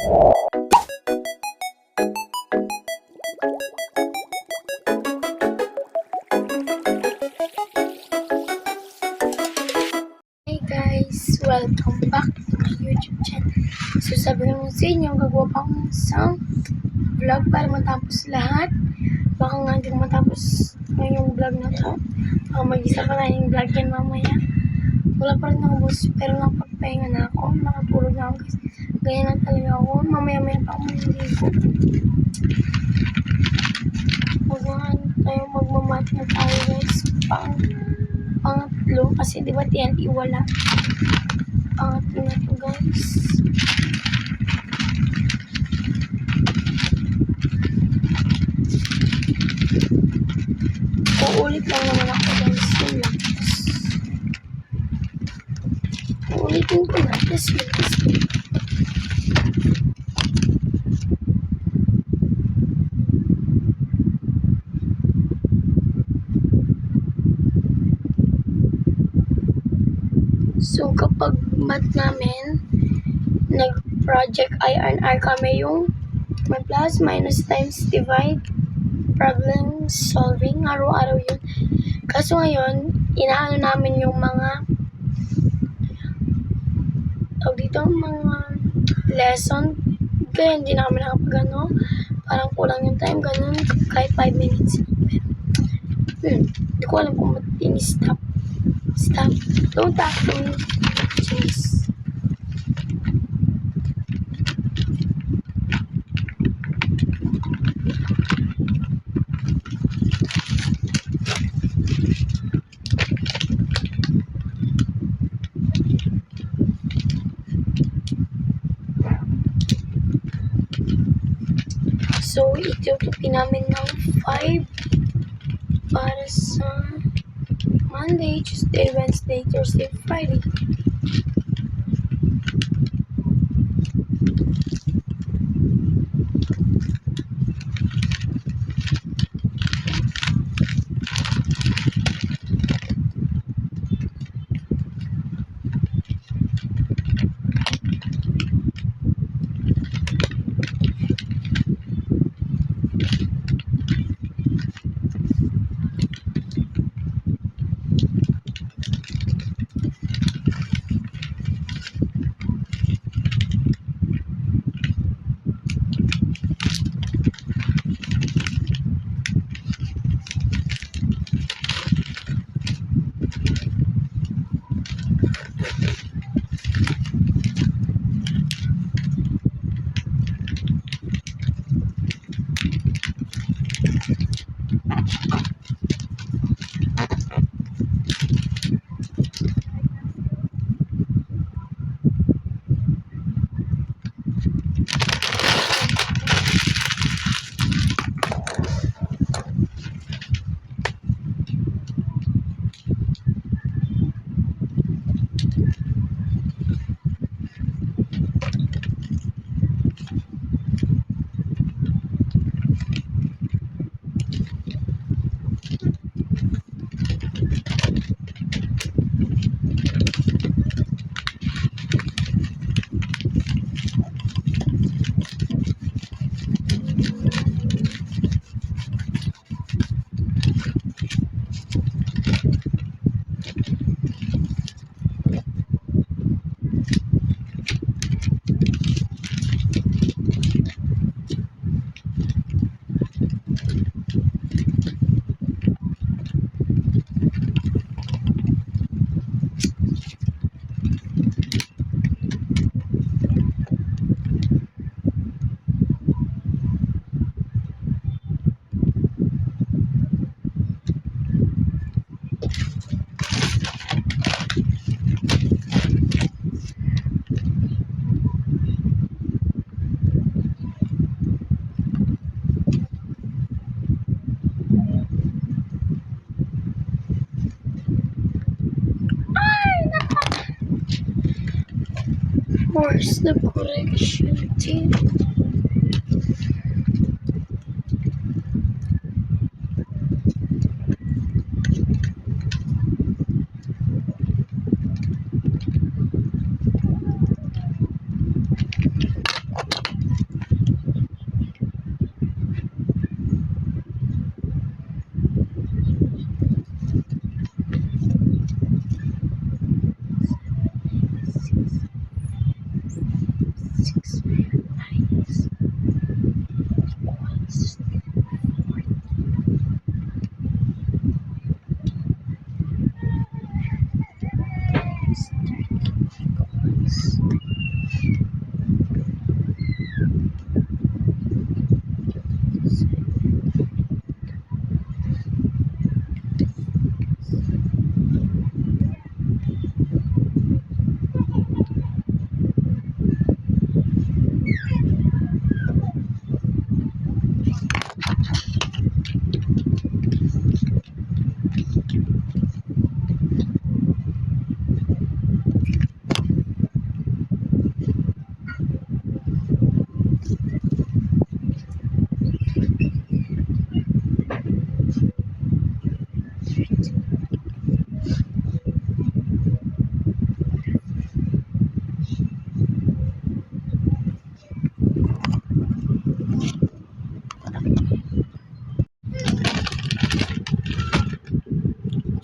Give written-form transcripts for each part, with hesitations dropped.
Hey guys, welcome back to my YouTube channel. So sabihin mo sa inyo, gagawa pa akong isang vlog para matapos lahat. Baka nga hindi matapos ngayong vlog na to. Baka mag-isa pa na yung vlog yan mamaya. Wala pa rin ako boss, pero nakapagpahinga na ako. Nakatulog na ako guys. Ganyan na talaga ako. Mamaya-maya pa ako maliligo. Magmamat na tayo guys. Pangatlo. Kasi diba TNT wala. Pangatlo na to guys. Uulit lang naman ako guys. Yun lang. Uulitin ko na. Yes. So, kapag math namin, nag-project IR kami yung may plus, minus, times, divide, problem solving, araw-araw yun. Kaso ngayon, inaano namin yung mga mga lesson, kaya hindi na kami nakapagano, parang kulang yung time, ganun, kahit 5 minutes. Pero, hindi ko alam kung stop. Don't talk to me. Jeez. So, itutupi namin ng 5 para sa Monday, Tuesday, Wednesday, Thursday, Friday. Where's the correction tape? 6 minus equals 40 times 30 equals 30.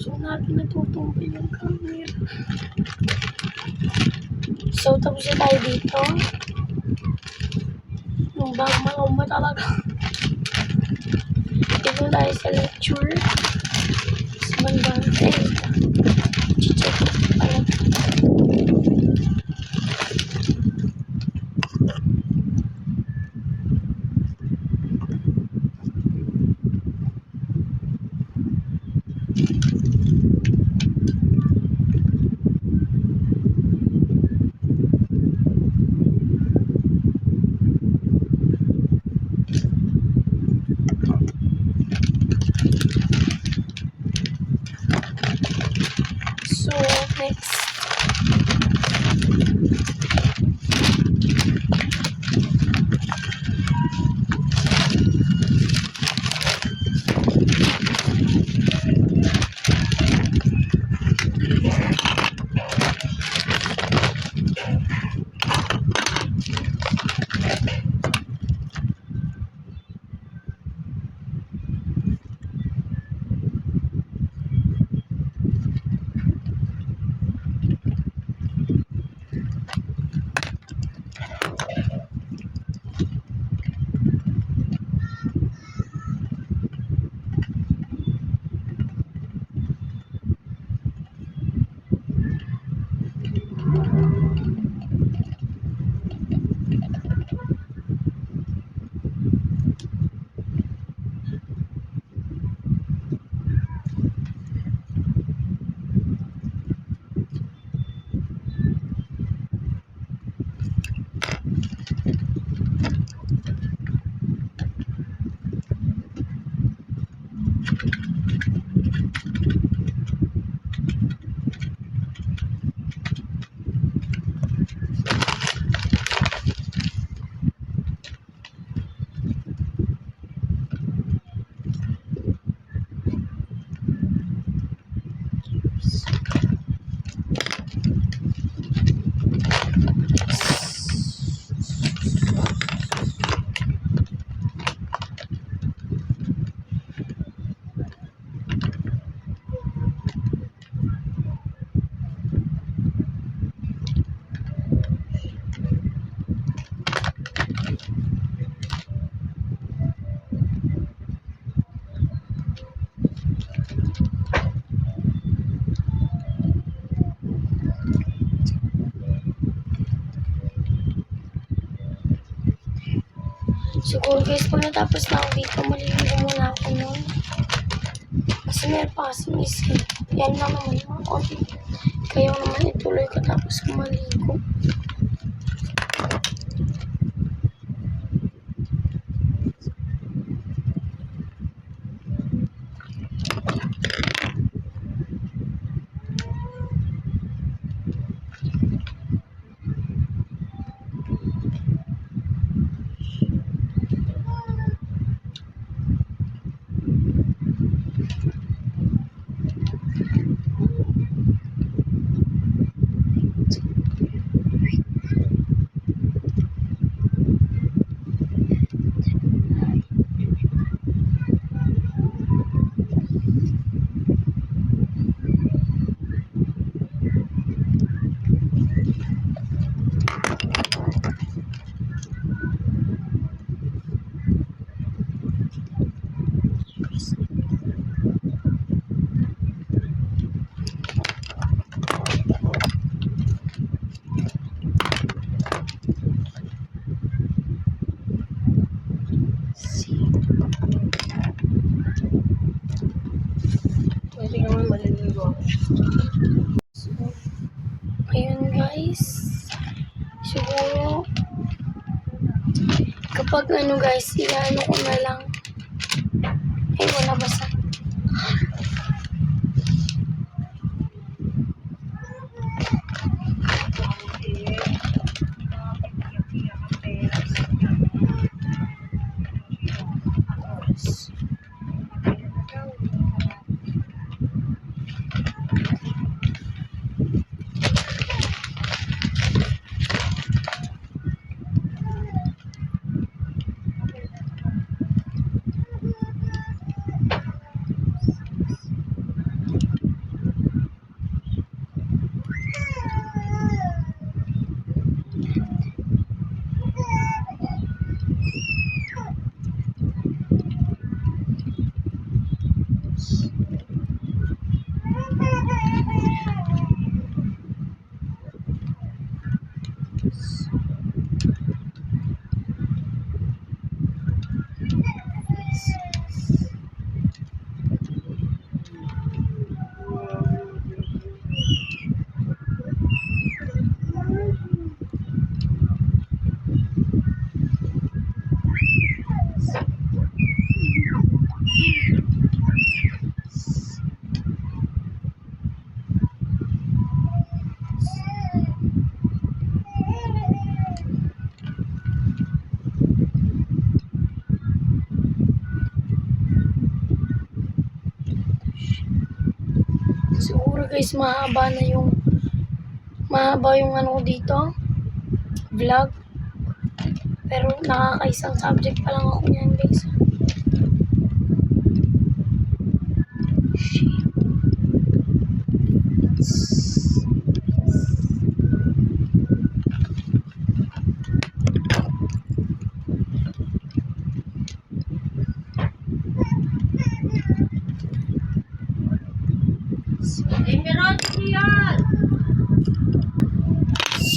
So, natin natutumpa yung camera. So, tapos na tayo dito. Yung bag malumba talaga. Dito tayo sa lecture. Sa bandang check pala. So, next. Siguro guys, pag natapos na ako dito, maliligo muna ako nun. Kasi meron pa kasi miss. Yan lang naman mga konti. Kaya naman ituloy ko tapos maligo. pag ano guys, iano ko na lang. Ay, wala basa. Siguro guys, mahaba yung ano ko dito, vlog. Pero nakakaisang subject pa lang ako niyan guys.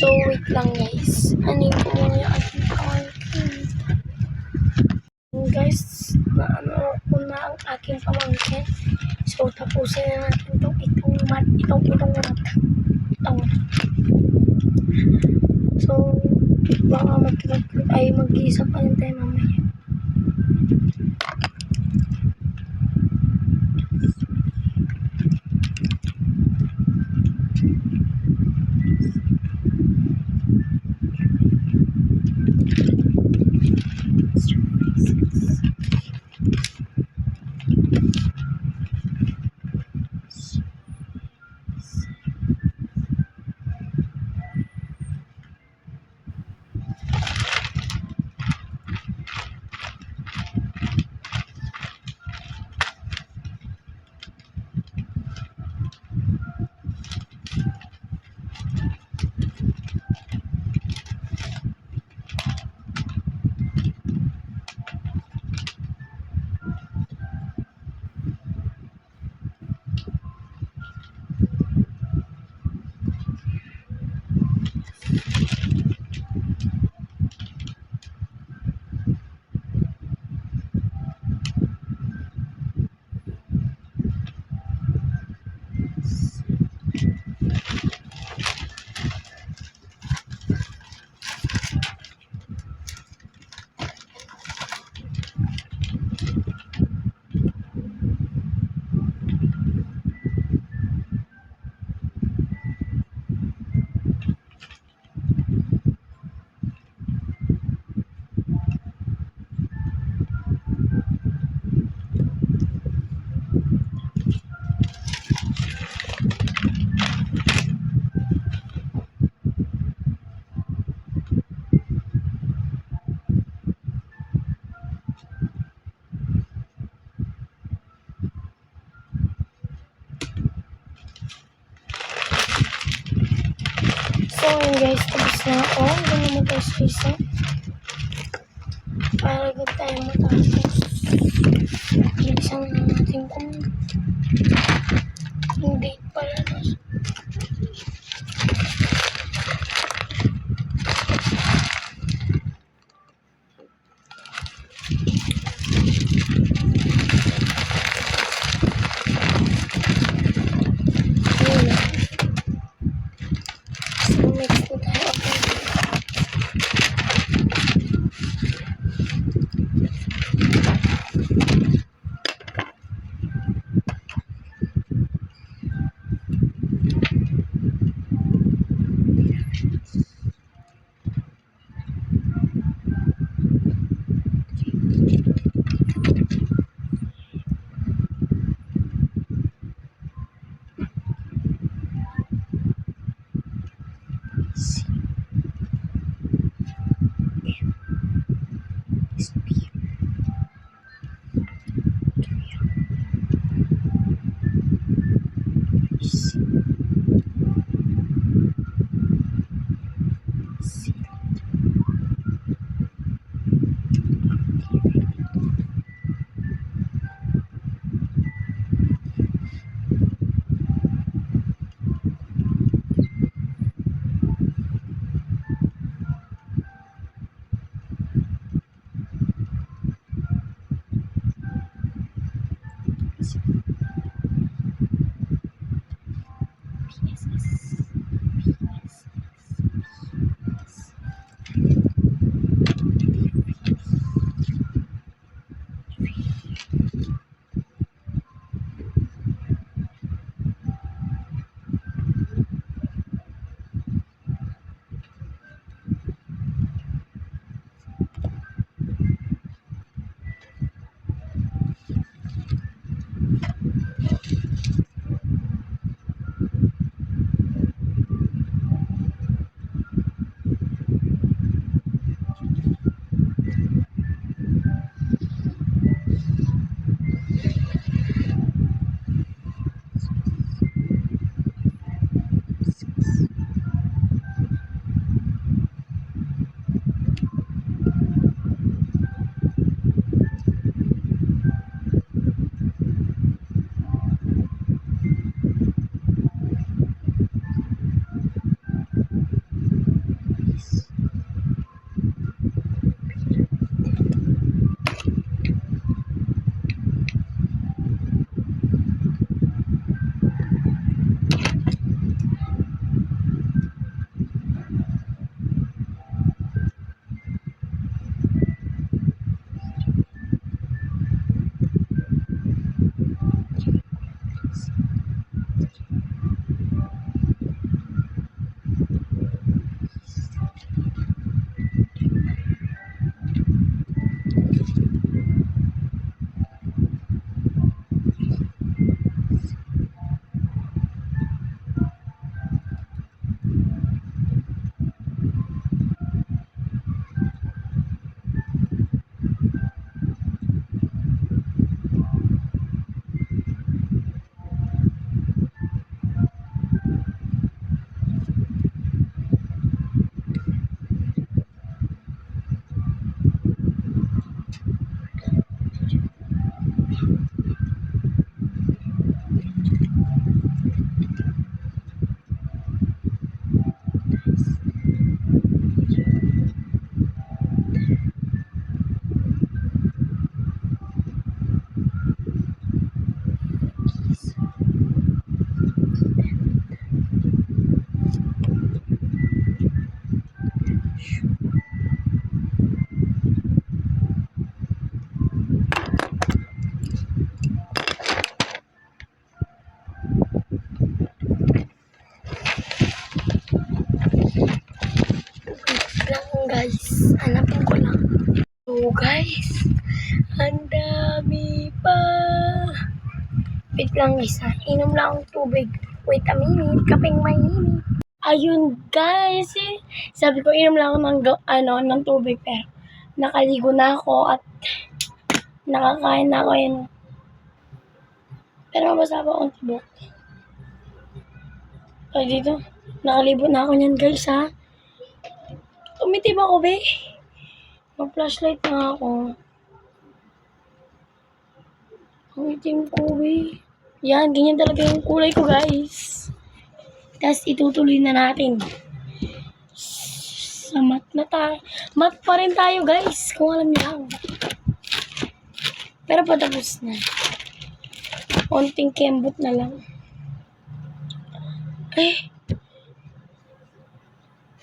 So, wait lang guys. Ano ko muna yung aking pamangkin. Guys, naano ko na ang aking pamangkin. So, tapusin na natin itong mat. So, baka mag-iisa pa rin tayo mamaya. So, yun guys, tapos na ako. Ganun mo tayo sa isa. Para agad tayo matapos. Bilisan na natin kung yung date pala na. Tingnan ko lang. So guys, ang dami pa. Wait lang guys ha. Inom lang akong tubig. Wait a minute. Kapeng mainit. Ayun guys. Sabi ko inom lang ako ng tubig. Pero nakaligo na ako at nakakain na ako yun. Pero mabasa pa akong tibok. Ay dito. Nakalibo na ako niyan guys ha. Tumitib ako be. Mag-flashlight na ako. Ang itim ko be. Yan, ganyan talaga yung kulay ko guys. Tapos itutuloy na natin. Sa mat na tayo. Mat pa rin tayo guys. Kung alam niyo. Pero patapos na. Konting kembot na lang.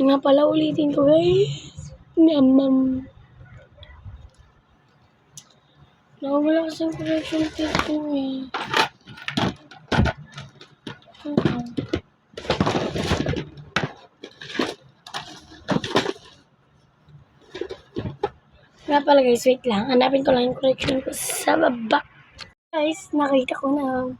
Nga pala ulitin ko guys. Namam. Nawawala kasi yung correction tape ko eh. Nga pala guys, wait lang. Hanapin ko lang yung correction ko sa baba. Guys, nakita ko na.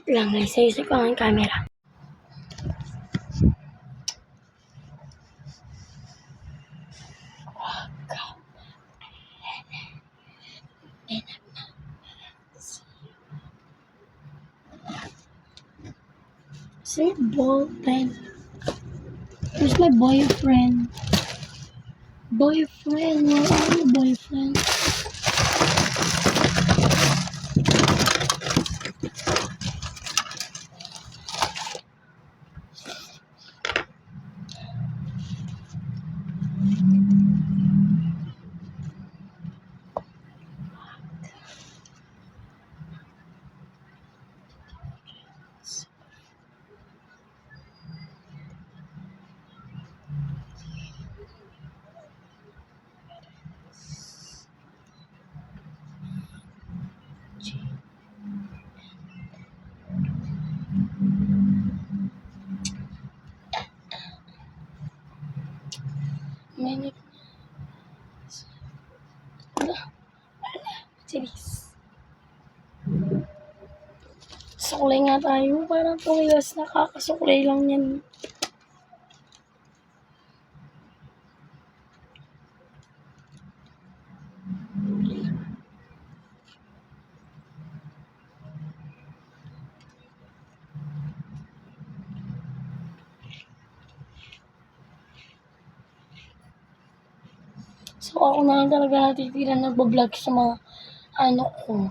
Wait lang guys, ayusin ko ang camera. Say ball pen. Where's my boyfriend? Boyfriend, where are you, boyfriend? Minute. Series. Suklay nga tayo. Parang tumigas na kakasuklay lang yan. So, ako na lang talaga natitira nagbablog sa mga ko.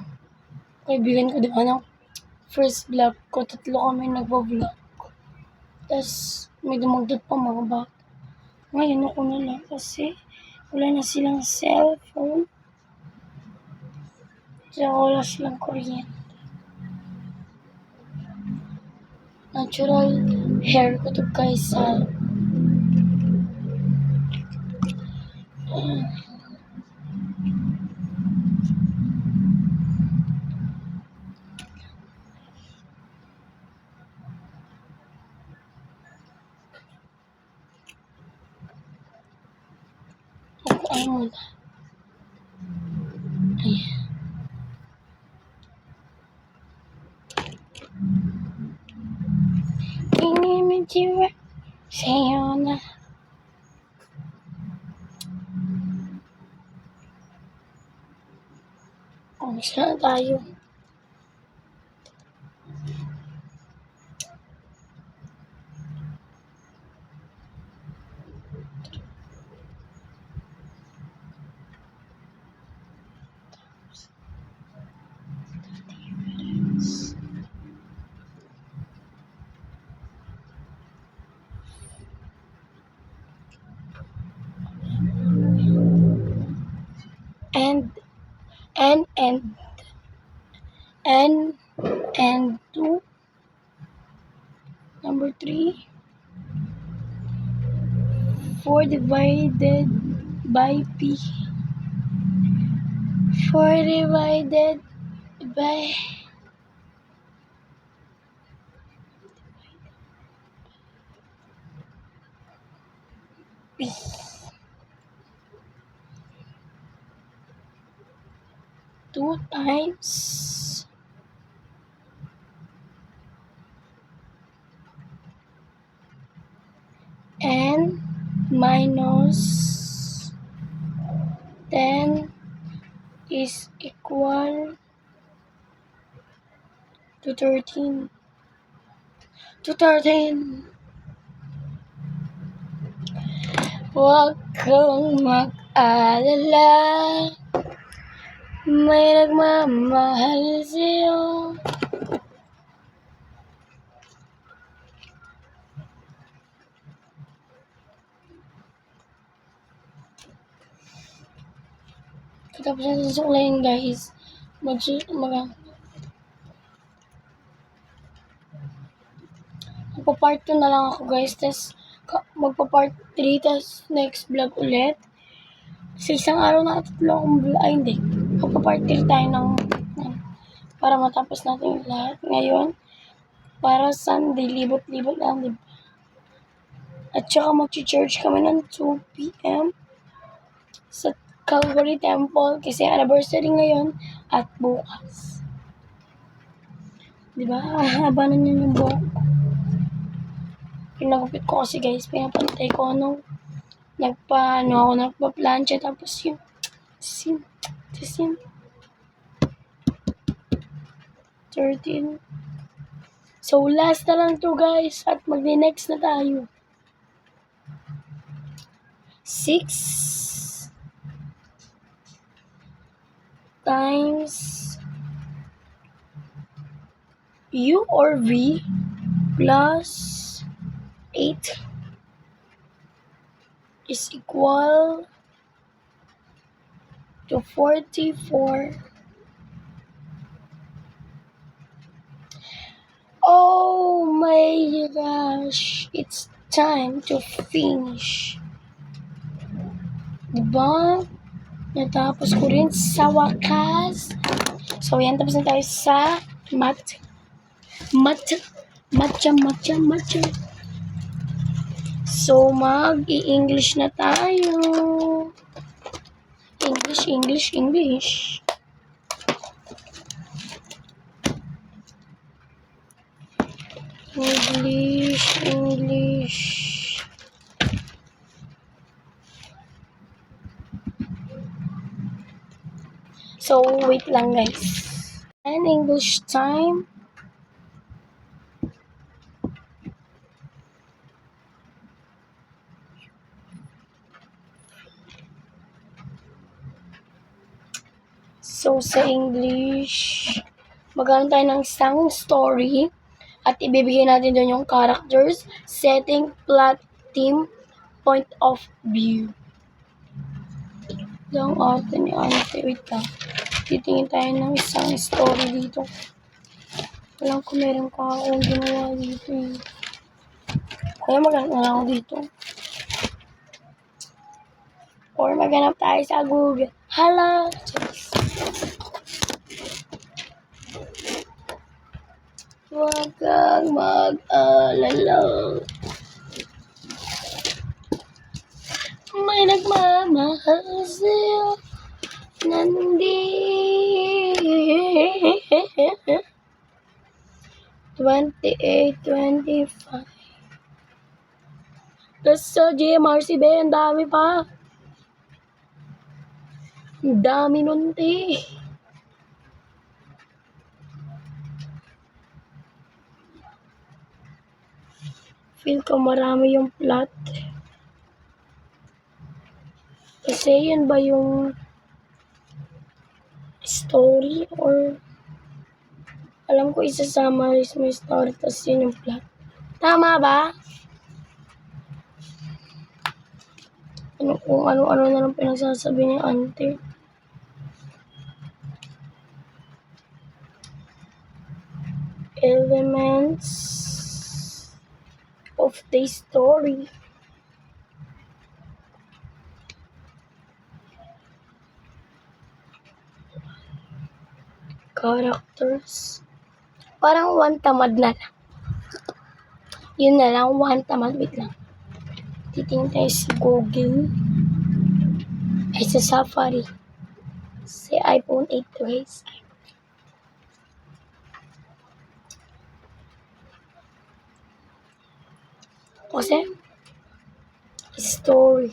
Kaibigan ko, di ba, first vlog ko, 3 kami nagbablog. Tapos, may dumagdag pa mga bata. Ngayon ako na lang kasi wala na silang cellphone. Tsaka wala silang kuryente. Natural hair ko to guys sa ay muna. Ayan. Inimitiwa sa'yo na. Umis na tayo. And 2. Number 3. 4 divided by P. 4 divided by 2 times n minus 10 is equal to 13. Huwag kang mag-alala, may nagmamahal sa'yo. Tapos na susuklayin guys, magpa-part 2 na lang ako guys, tas magpa-part 3, tas next vlog ulit. Sa isang araw na tatlo akong vlog, ay hindi, magpa-part 3 tayo ng para matapos natin yung lahat. Ngayon, para Sunday, libot-libot lang, diba? At saka mag-church kami ng 2 p.m. sa Calvary Temple kasi anniversary ngayon at bukas. Diba? Haba na niyan yung buhok. Pinagupit ko kasi guys, pinapantay ko nung nagpa-plancha tapos yung sim 13. So last na lang to guys at magne-next na tayo. 6 times U or V plus 8 is equal to 44. Oh my gosh, it's time to finish. Diba? Natapos ko rin sa wakas. So yan, tapos na tayo sa matcha. So mag-i-English na tayo. English. So, wait lang guys. And English time. So, sa English, magano tayo ng isang story at ibibigay natin doon yung characters, setting, plot, theme, point of view. Yung ate ni Ante, wait lang. Titingin tayo ng isang story dito. Alam ko meron pa akong ginawa dito eh. Kaya maghanap na lang ako dito. Or maghanap tayo sa Google. Hala! Huwag kang mag-alala. May nagmamahal sa'yo. Nandito. 28, 25. Tapos sa GMRCB, ang dami pa. Ang dami nun, te. Feel ko marami yung plot. Kasi yun ba yung story or alam ko isa-summarize mo yung story tapos yun yung plot. Tama ba? Kung ano-ano na lang pinagsasabi ni Ante. Elements of the story. characters. Parang one tamad na lang. Yun na lang, one tamad. Wait lang. Titingin tayo sa Google. Ay, sa Safari. Sa iPhone 8 guys. Kasi, story.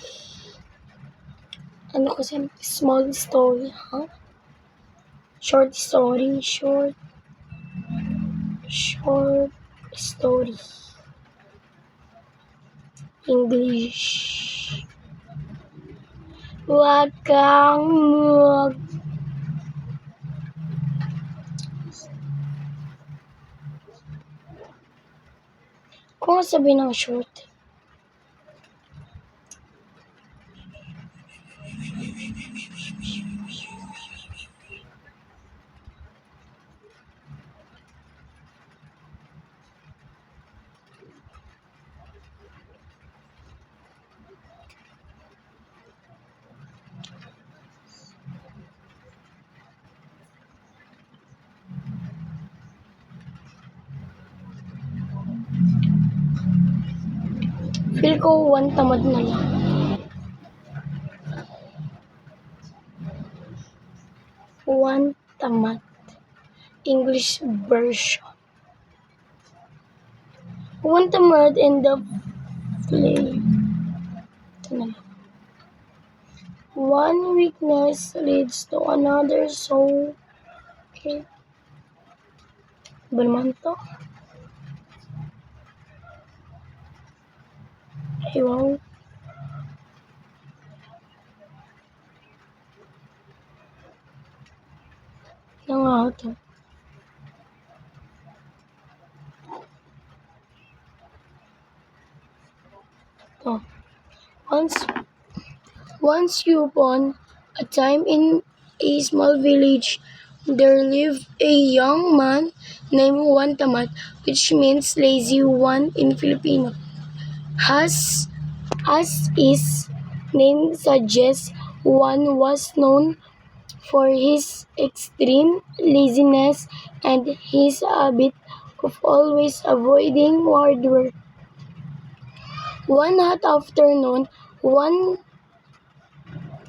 Ano kasi, small story, huh? Short story, short story. English. Wag kang kung sabi ng short. Feel ko one tamad na lang. One tamad. English version. One tamad in the play. One weakness leads to another, so okay. Ba naman to? Ay, wow. Nangato. Oh. Once upon a time in a small village, there lived a young man named Juan Tamad, which means lazy one in Filipino. As his name suggests, Juan was known for his extreme laziness and his habit of always avoiding hard work. One hot afternoon, Juan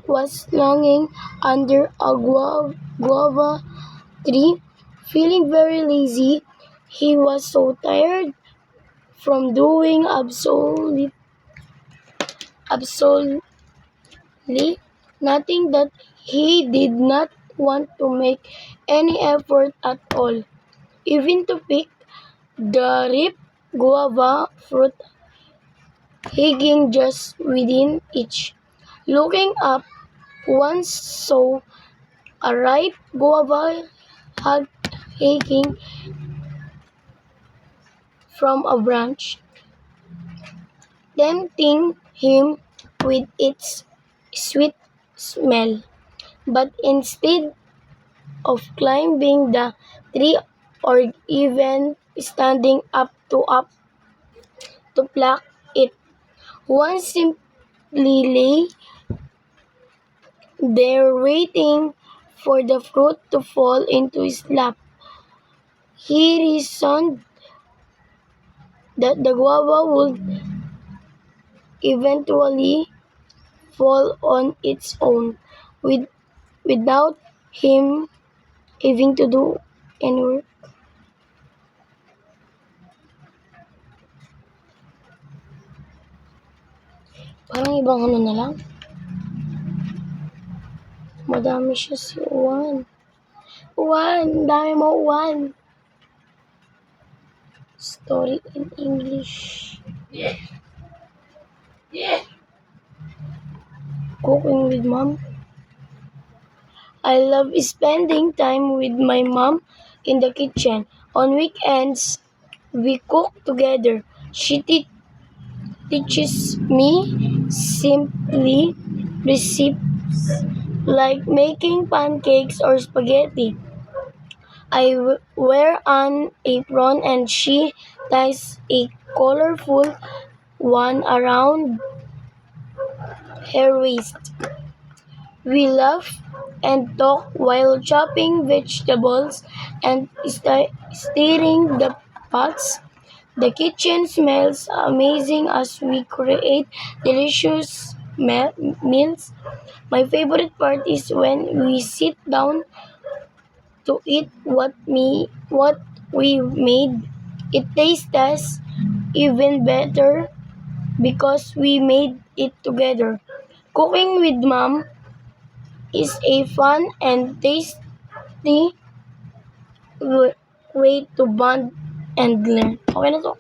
was lying under a guava tree, feeling very lazy. He was so tired from doing absolutely nothing that he did not want to make any effort at all, even to pick the ripe guava fruit hanging just within each. Looking up, one saw a ripe guava hanging from a branch, tempting him with its sweet smell. But instead of climbing the tree or even standing up to pluck it, one simply lay there waiting for the fruit to fall into his lap. He reasoned that the guava would eventually fall on its own without him having to do any work. Parang ibang ano na lang. Madami siya si Juan. Juan! Dami mo, Juan! Story in English. Cooking with mom. I love spending time with my mom in the kitchen. On weekends, we cook together. She teaches me simply recipes like making pancakes or spaghetti. I wear an apron and she ties a colorful one around her waist. We laugh and talk while chopping vegetables and stirring the pots. The kitchen smells amazing as we create delicious meals. My favorite part is when we sit down to eat what we made. It tastes even better because we made it together. Cooking with mom is a fun and tasty way to bond and learn. Okay na to.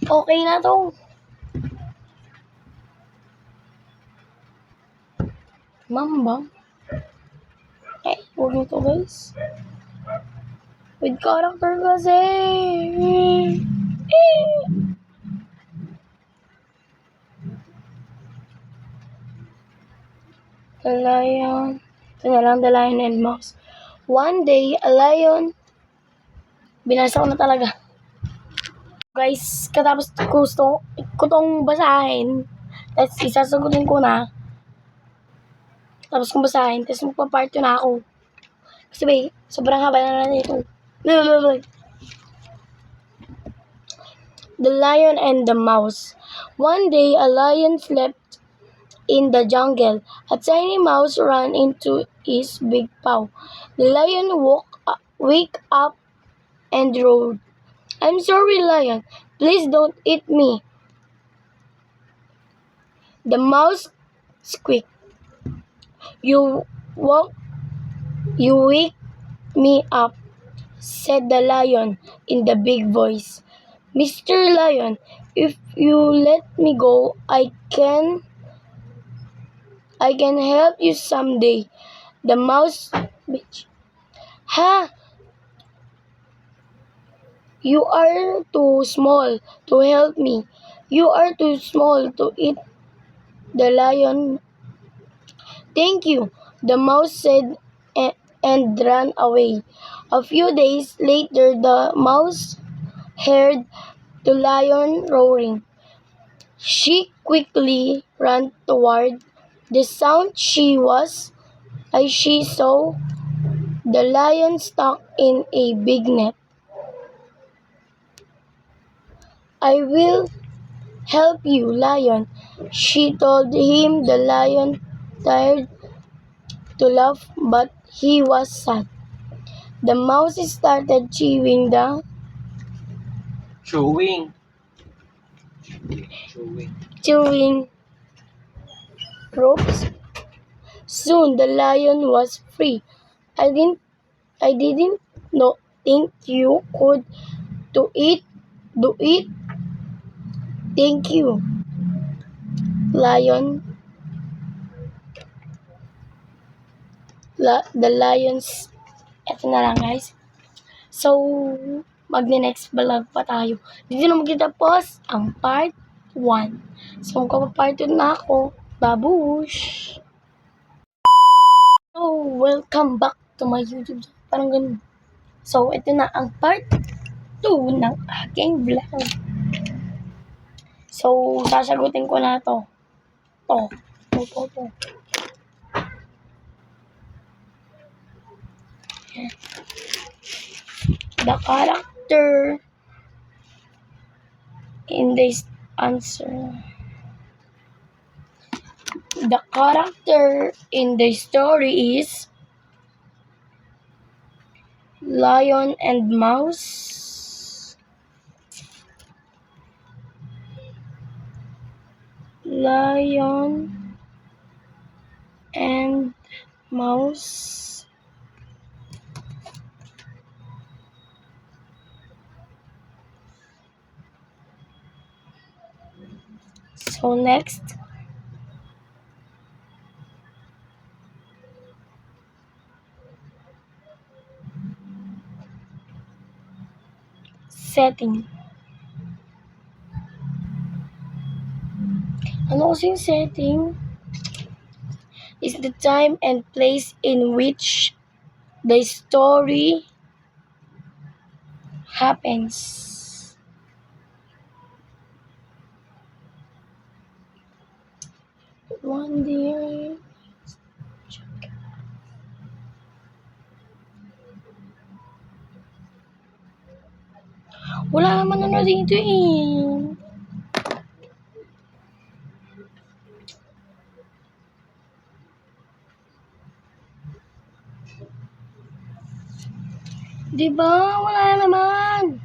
Okay na to. Ma'am. Huwag nito guys. With character kasi. The lion. Ito na lang, the lion and mouse. One day, a lion. Binasa ko na talaga. Guys, katapos ko tong basahin. Tapos isasagutin ko na. Tapos kong basahin. Tapos magpa-part 2 na ako. Kasi ba, sobrang haba na nito. The Lion and the Mouse. One day, a lion slept in the jungle. A tiny mouse ran into his big paw. The lion wake up and roared, "I'm sorry, lion. Please don't eat me." The mouse squeaked, You woke, you wake me up," said the lion in the big voice. "Mr. Lion, if you let me go, I can help you someday." The mouse bitch. "Ha! You are too small to help me. You are too small to eat." The lion. "Thank you," the mouse said and ran away. A few days later, the mouse heard the lion roaring. She quickly ran toward the sound. She saw the lion stuck in a big net. "I will help you, lion," she told him. The lion tried to laugh, but he was sad. The mouse started Chewing. chewing ropes. Soon the lion was free. I didn't know think you could do it. Thank you, lion. The lions. Eto na lang guys. So, magne-next vlog pa tayo. Dito na magtatapos ang part 1. So, magpapapart 2 na ako. Babush! So, welcome back to my YouTube channel. Parang ganun. So, ito na ang part 2 ng aking vlog. So, sasagutin ko na to. To. The character in this answer. The character in the story is Lion and Mouse. Lion and Mouse. So next, setting. Ano kasing setting? Is the time and place in which the story happens. One day. Wala naman ano dito eh. Diba? Wala naman.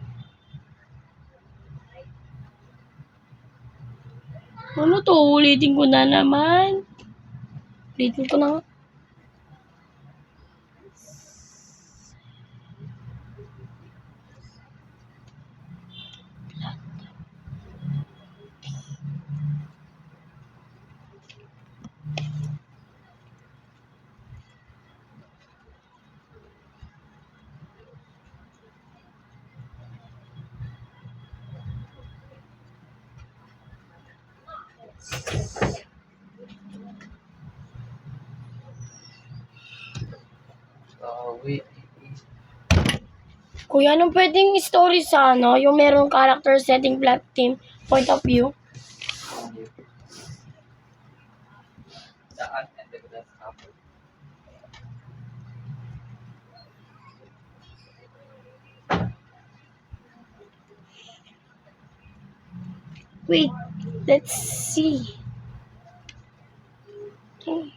Ano to? Ulitin ko na naman. Ulitin ko na nga. Wait. Kuya, anong pwedeng story sa ano? Yung merong character setting plot team point of view? Saan? And then that's happened. Wait, let's see. Okay.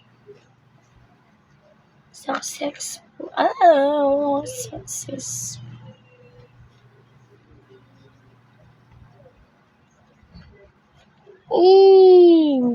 Successful. Success. Ooh.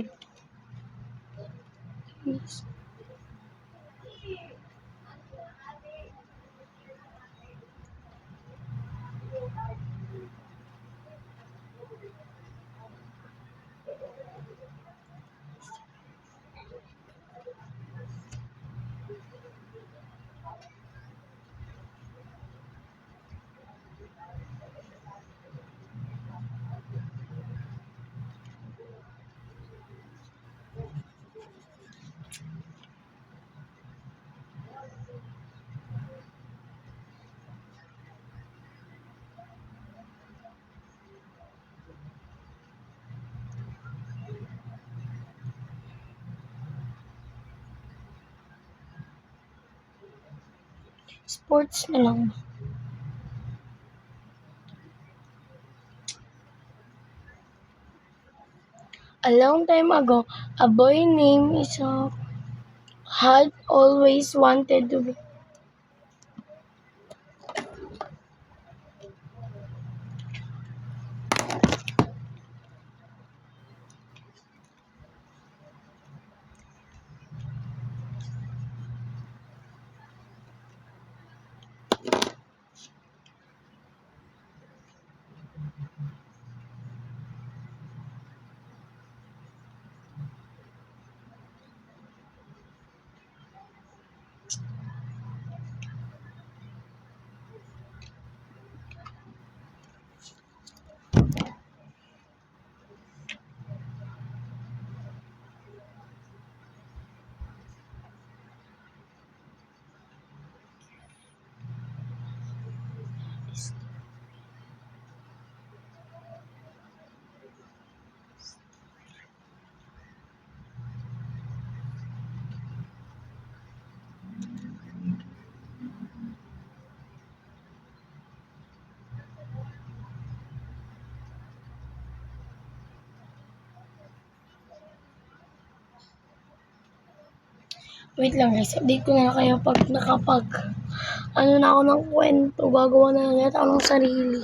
Sports na lang. A long time ago, a boy named Isaac had always wanted to be Wait lang guys, update ko na kayo pag nakapag ano na ako ng kwento, gagawa na lang yata ako ng sarili.